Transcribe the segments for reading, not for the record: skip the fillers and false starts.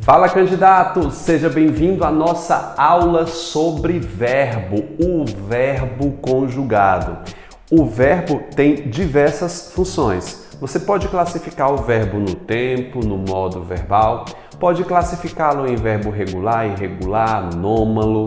Fala, candidato! Seja bem-vindo à nossa aula sobre verbo, o verbo conjugado. O verbo tem diversas funções. Você pode classificar o verbo no tempo, no modo verbal, pode classificá-lo em verbo regular, irregular, nômalo.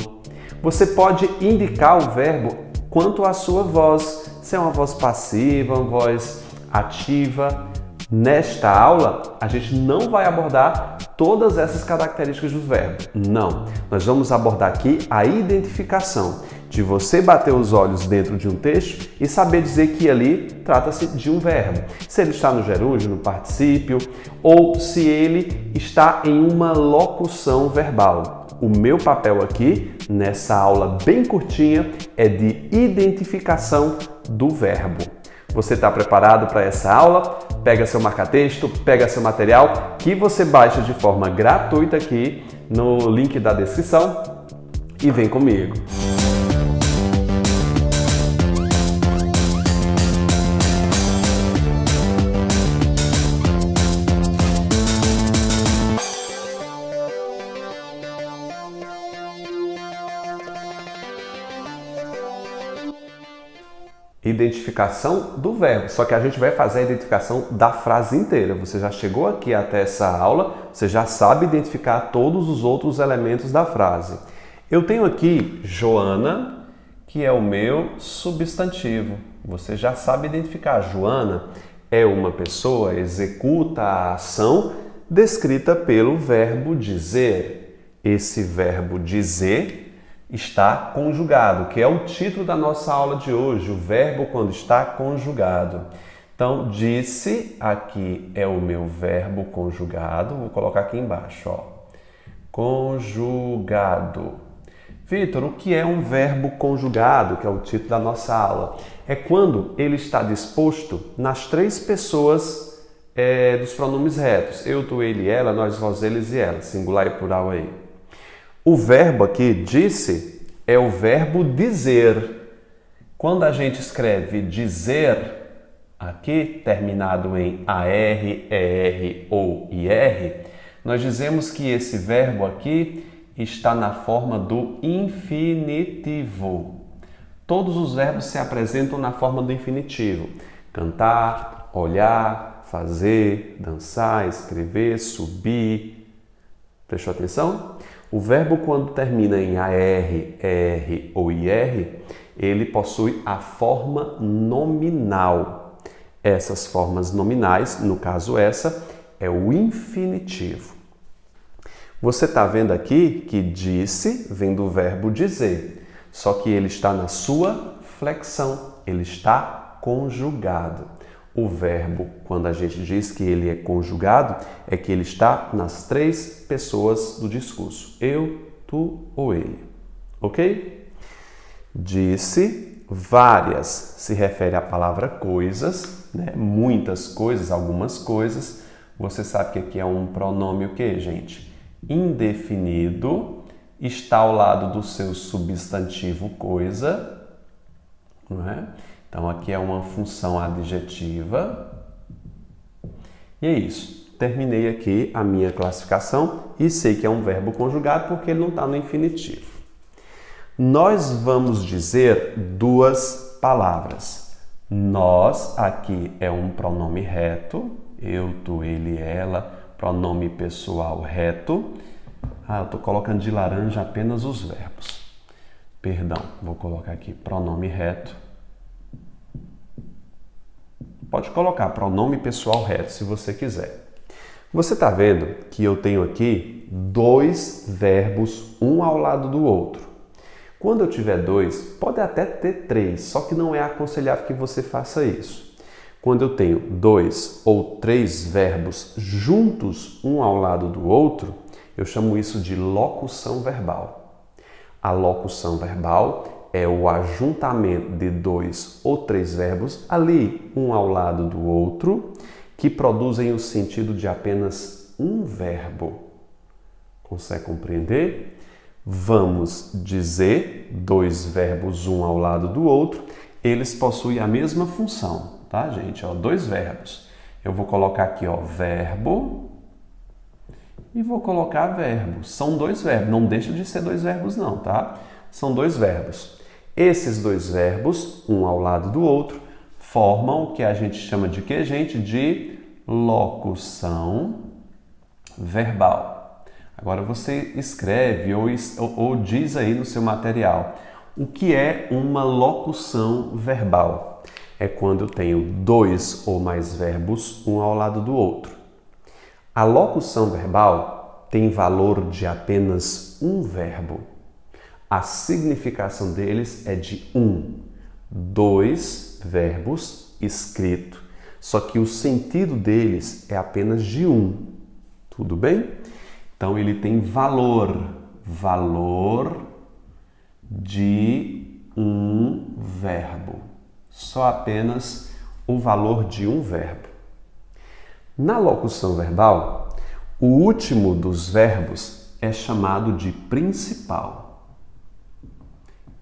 Você pode indicar o verbo quanto à sua voz, se é uma voz passiva, uma voz ativa. Nesta aula, a gente não vai abordar todas essas características do verbo. Não, nós vamos abordar aqui a identificação, de você bater os olhos dentro de um texto e saber dizer que ali trata-se de um verbo. Se ele está no gerúndio, no particípio, ou se ele está em uma locução verbal. O meu papel aqui, nessa aula bem curtinha, é de identificação do verbo. Você está preparado para essa aula? Pega seu marca-texto, pega seu material que você baixa de forma gratuita aqui no link da descrição e vem comigo. Identificação do verbo, só que a gente vai fazer a identificação da frase inteira. Você já chegou aqui até essa aula, você já sabe identificar todos os outros elementos da frase. Eu tenho aqui Joana, que é o meu substantivo. Você já sabe identificar. Joana é uma pessoa, executa a ação descrita pelo verbo dizer. Esse verbo dizer está conjugado, que é o título da nossa aula de hoje, o verbo quando está conjugado. Então, disse aqui é o meu verbo conjugado, vou colocar aqui embaixo, ó. Conjugado. Vitor, o que é um verbo conjugado, que é o título da nossa aula? É quando ele está disposto nas três pessoas dos pronomes retos. Eu, tu, ele, ela, nós, vós, eles e ela, singular e plural aí. O verbo aqui, disse, é o verbo dizer. Quando a gente escreve dizer, aqui, terminado em AR, ER ou IR, nós dizemos que esse verbo aqui está na forma do infinitivo. Todos os verbos se apresentam na forma do infinitivo. Cantar, olhar, fazer, dançar, escrever, subir. Prestou atenção? O verbo, quando termina em AR, ER ou IR, ele possui a forma nominal. Essas formas nominais, no caso essa, é o infinitivo. Você está vendo aqui que disse vem do verbo dizer, só que ele está na sua flexão, ele está conjugado. O verbo, quando a gente diz que ele é conjugado, é que ele está nas três pessoas do discurso. Eu, tu ou ele. Ok? Disse várias. Se refere à palavra coisas, né? Muitas coisas, algumas coisas. Você sabe que aqui é um pronome o quê, gente? Indefinido. Está ao lado do seu substantivo coisa. Não é? Então, aqui é uma função adjetiva. E é isso. Terminei aqui a minha classificação e sei que é um verbo conjugado porque ele não está no infinitivo. Nós vamos dizer duas palavras. Nós, aqui é um pronome reto. Eu, tu, ele, ela. Pronome pessoal reto. Eu estou colocando de laranja apenas os verbos. Perdão, vou colocar aqui pronome reto. Pode colocar pronome pessoal reto se você quiser. Você está vendo que eu tenho aqui dois verbos, um ao lado do outro. Quando eu tiver dois, pode até ter três, só que não é aconselhável que você faça isso. Quando eu tenho dois ou três verbos juntos, um ao lado do outro, eu chamo isso de locução verbal. A locução verbal é o ajuntamento de dois ou três verbos ali, um ao lado do outro, que produzem o sentido de apenas um verbo. Consegue compreender? Vamos dizer dois verbos, um ao lado do outro, eles possuem a mesma função, tá, gente? Ó, dois verbos. Eu vou colocar aqui, ó, verbo e vou colocar verbo. São dois verbos, não deixa de ser dois verbos não, tá? São dois verbos. Esses dois verbos, um ao lado do outro, formam o que a gente chama de quê, gente? De locução verbal. Agora você escreve ou diz aí no seu material o que é uma locução verbal. É quando eu tenho dois ou mais verbos, um ao lado do outro. A locução verbal tem valor de apenas um verbo. A significação deles é de um, dois verbos escrito, só que o sentido deles é apenas de um. Tudo bem? Então ele tem valor de um verbo. Só apenas o valor de um verbo. Na locução verbal, o último dos verbos é chamado de principal.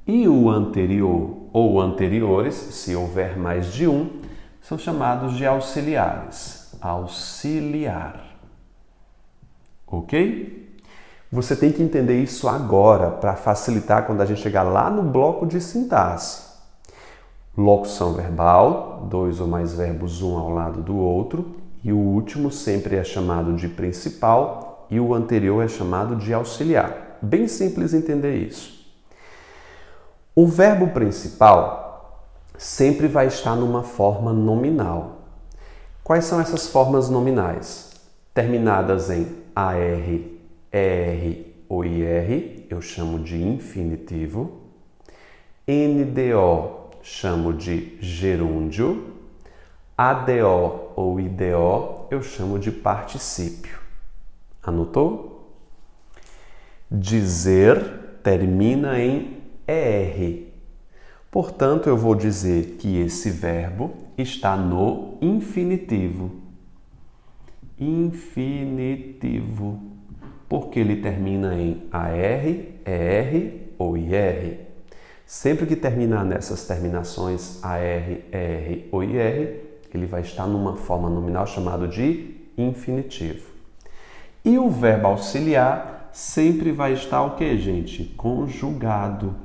E o anterior ou anteriores, se houver mais de um, são chamados de auxiliares. Auxiliar. Ok? Você tem que entender isso agora para facilitar quando a gente chegar lá no bloco de sintaxe. Locução verbal, dois ou mais verbos um ao lado do outro, e o último sempre é chamado de principal e o anterior é chamado de auxiliar. Bem simples entender isso. O verbo principal sempre vai estar numa forma nominal. Quais são essas formas nominais? Terminadas em AR, ER ou IR, eu chamo de infinitivo. NDO, chamo de gerúndio. ADO ou IDO, eu chamo de particípio. Anotou? Dizer termina em ER. Portanto, eu vou dizer que esse verbo está no infinitivo. Infinitivo. Porque ele termina em AR, ER ou IR. Sempre que terminar nessas terminações AR, ER ou IR, ele vai estar numa forma nominal chamada de infinitivo. E o verbo auxiliar sempre vai estar o quê, gente? Conjugado.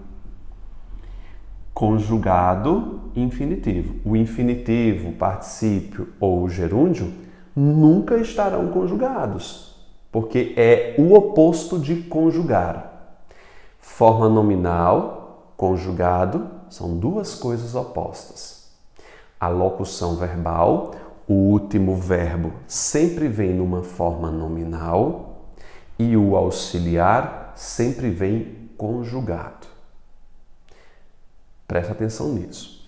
Conjugado infinitivo. O infinitivo, particípio ou o gerúndio nunca estarão conjugados, porque é o oposto de conjugar. Forma nominal, conjugado, são duas coisas opostas. A locução verbal, o último verbo sempre vem numa forma nominal e o auxiliar sempre vem conjugado. Presta atenção nisso.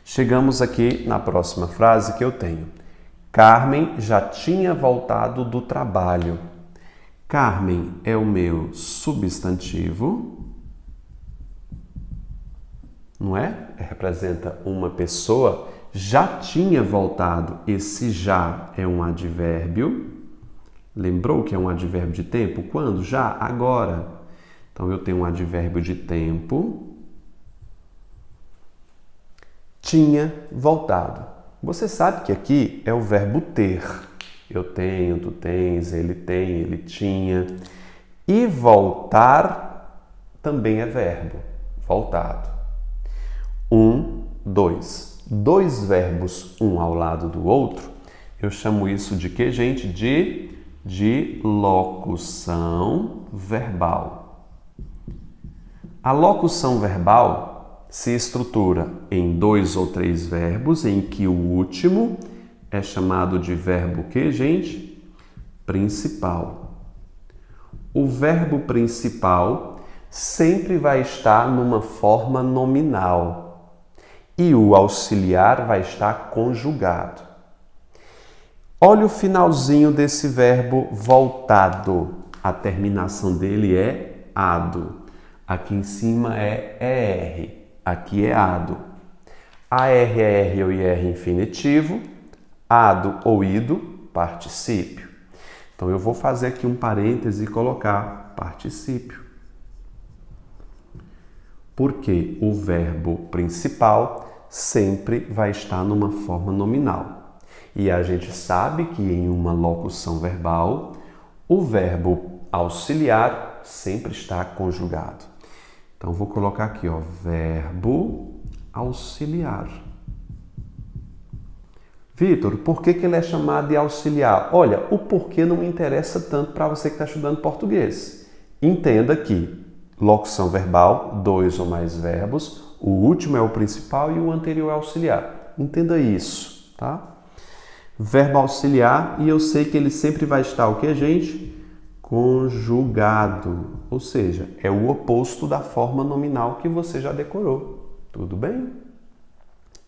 Chegamos aqui na próxima frase que eu tenho. Carmen já tinha voltado do trabalho. Carmen é o meu substantivo, não é? Representa uma pessoa. Já tinha voltado. Esse já é um advérbio. Lembrou que é um advérbio de tempo? Quando? Já, agora. Então eu tenho um advérbio de tempo. Tinha voltado. Você sabe que aqui é o verbo ter. Eu tenho, tu tens, ele tem, ele tinha. E voltar também é verbo. Voltado. Dois. Dois verbos, um ao lado do outro. Eu chamo isso de quê, gente? De locução verbal. A locução verbal se estrutura em dois ou três verbos, em que o último é chamado de verbo que, gente? Principal. O verbo principal sempre vai estar numa forma nominal e o auxiliar vai estar conjugado. Olha o finalzinho desse verbo voltado. A terminação dele é ado. Aqui em cima é ER. Aqui é ado. AR, ER ou IR infinitivo, ado ou ido, particípio. Então eu vou fazer aqui um parêntese e colocar particípio. Porque o verbo principal sempre vai estar numa forma nominal. E a gente sabe que em uma locução verbal, O verbo auxiliar sempre está conjugado. Então, vou colocar aqui, ó, verbo auxiliar. Vitor, por que ele é chamado de auxiliar? Olha, o porquê não me interessa tanto para você que está estudando português. Entenda que locução verbal, 2 ou mais verbos, o último é o principal e o anterior é auxiliar. Entenda isso, tá? Verbo auxiliar, e eu sei que ele sempre vai estar o que, gente? Conjugado, ou seja, é o oposto da forma nominal que você já decorou. Tudo bem?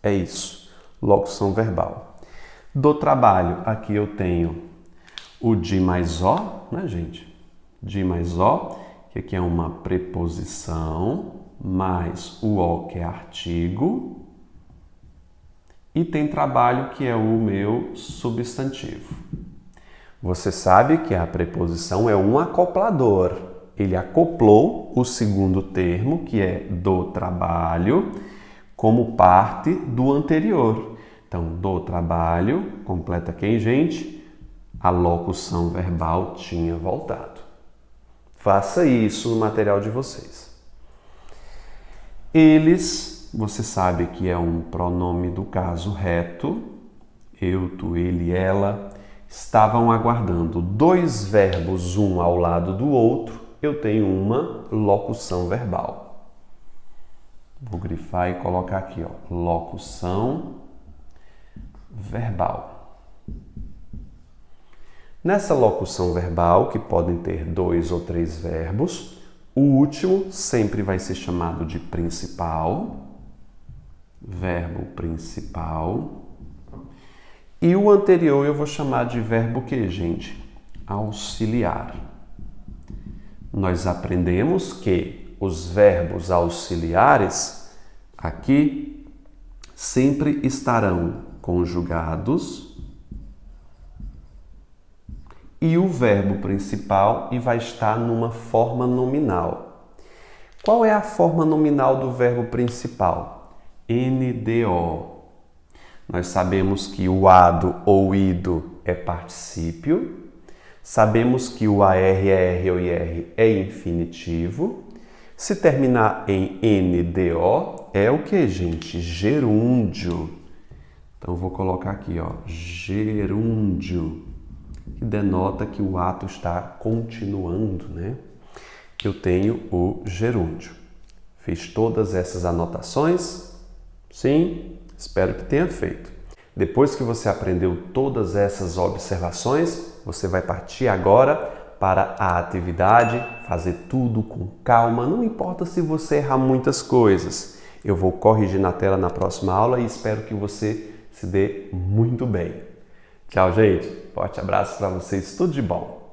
É isso, locução verbal. Do trabalho, aqui eu tenho o de mais ó, né, gente? De mais ó, que aqui é uma preposição, mais o ó, que é artigo. E tem trabalho, que é o meu substantivo. Você sabe que a preposição é um acoplador. Ele acoplou o segundo termo, que é do trabalho, como parte do anterior. Então, do trabalho, completa quem, gente? A locução verbal tinha voltado. Faça isso no material de vocês. Eles, você sabe que é um pronome do caso reto. Eu, tu, ele, ela. Estavam aguardando 2 verbos, um ao lado do outro. Eu tenho uma locução verbal. Vou grifar e colocar aqui, ó, locução verbal. Nessa locução verbal, que podem ter 2 ou 3 verbos, o último sempre vai ser chamado de principal, verbo principal. E o anterior eu vou chamar de verbo que, gente? Auxiliar. Nós aprendemos que os verbos auxiliares aqui sempre estarão conjugados e o verbo principal vai estar numa forma nominal. Qual é a forma nominal do verbo principal? NDO. Nós sabemos que o ado ou ido é particípio, sabemos que o ARR ou IR é infinitivo. Se terminar em NDO, é o que, gente? Gerúndio. Então, vou colocar aqui, ó, gerúndio, que denota que o ato está continuando, né? Eu tenho o gerúndio. Fiz todas essas anotações? Sim? Espero que tenha feito. Depois que você aprendeu todas essas observações, você vai partir agora para a atividade, fazer tudo com calma. Não importa se você errar muitas coisas. Eu vou corrigir na tela na próxima aula e espero que você se dê muito bem. Tchau, gente. Forte abraço para vocês. Tudo de bom.